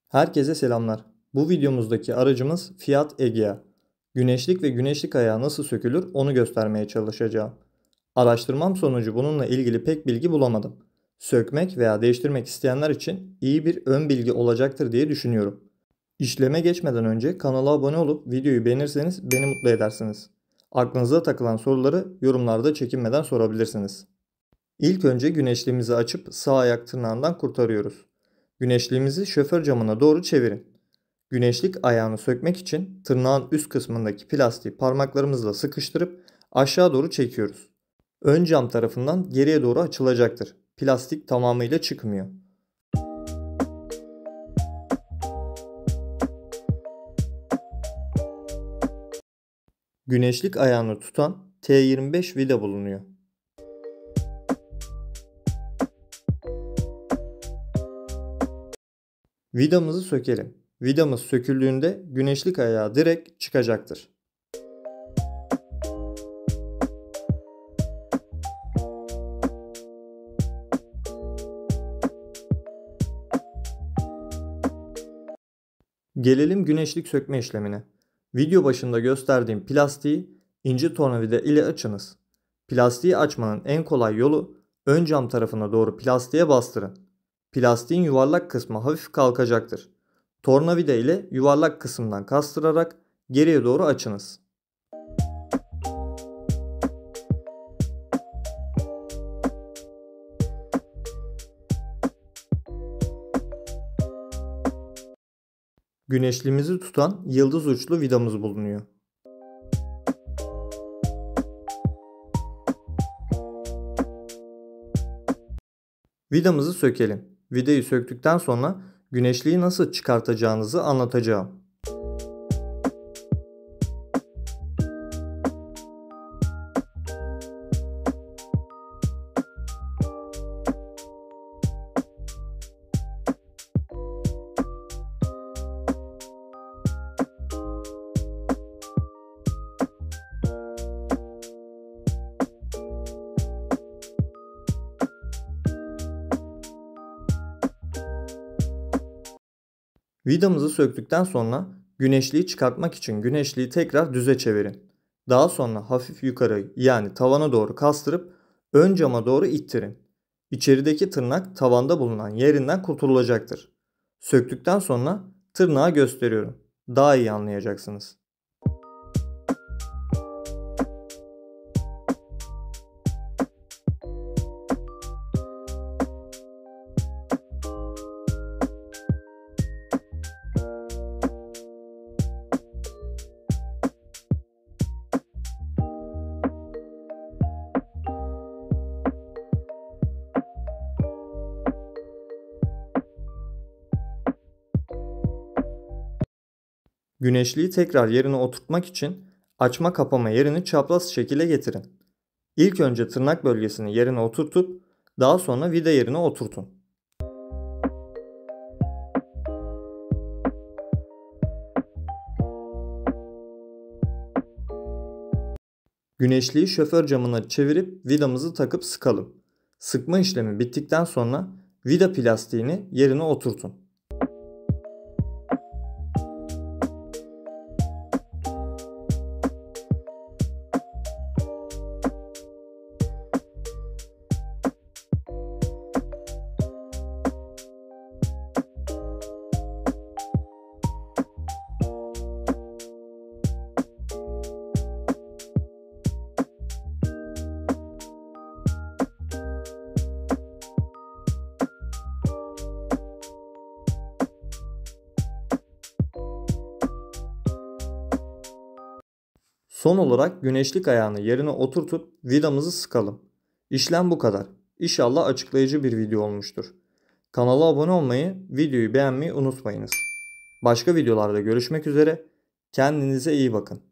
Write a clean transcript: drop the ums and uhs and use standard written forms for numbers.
Herkese selamlar. Bu videomuzdaki aracımız Fiat Egea. Güneşlik ve güneşlik ayağı nasıl sökülür onu göstermeye çalışacağım. Araştırmam sonucu bununla ilgili pek bilgi bulamadım. Sökmek veya değiştirmek isteyenler için iyi bir ön bilgi olacaktır diye düşünüyorum. İşleme geçmeden önce kanala abone olup videoyu beğenirseniz beni mutlu edersiniz. Aklınıza takılan soruları yorumlarda çekinmeden sorabilirsiniz. İlk önce güneşliğimizi açıp sağ ayak tırnağından kurtarıyoruz. Güneşliğimizi şoför camına doğru çevirin. Güneşlik ayağını sökmek için tırnağın üst kısmındaki plastiği parmaklarımızla sıkıştırıp aşağı doğru çekiyoruz. Ön cam tarafından geriye doğru açılacaktır. Plastik tamamıyla çıkmıyor. Güneşlik ayağını tutan T25 vida bulunuyor. Vidamızı sökelim. Vidamız söküldüğünde güneşlik ayağı direkt çıkacaktır. Gelelim güneşlik sökme işlemine. Video başında gösterdiğim plastiği ince tornavida ile açınız. Plastiği açmanın en kolay yolu ön cam tarafına doğru plastiğe bastırın. Plastiğin yuvarlak kısmı hafif kalkacaktır. Tornavida ile yuvarlak kısımdan kastırarak geriye doğru açınız. Güneşliğimizi tutan yıldız uçlu vidamız bulunuyor. Vidamızı sökelim. Vidayı söktükten sonra güneşliği nasıl çıkartacağınızı anlatacağım. Vidamızı söktükten sonra güneşliği çıkartmak için güneşliği tekrar düze çevirin. Daha sonra hafif yukarı yani tavana doğru kastırıp ön cama doğru ittirin. İçerideki tırnak tavanda bulunan yerinden kurtulacaktır. Söktükten sonra tırnağı gösteriyorum. Daha iyi anlayacaksınız. Güneşliği tekrar yerine oturtmak için açma kapama yerini çapraz şekilde getirin. İlk önce tırnak bölgesini yerine oturtup daha sonra vida yerine oturtun. Güneşliği şoför camına çevirip vidamızı takıp sıkalım. Sıkma işlemi bittikten sonra vida plastiğini yerine oturtun. Son olarak güneşlik ayağını yerine oturtup vidamızı sıkalım. İşlem bu kadar. İnşallah açıklayıcı bir video olmuştur. Kanala abone olmayı, videoyu beğenmeyi unutmayınız. Başka videolarda görüşmek üzere. Kendinize iyi bakın.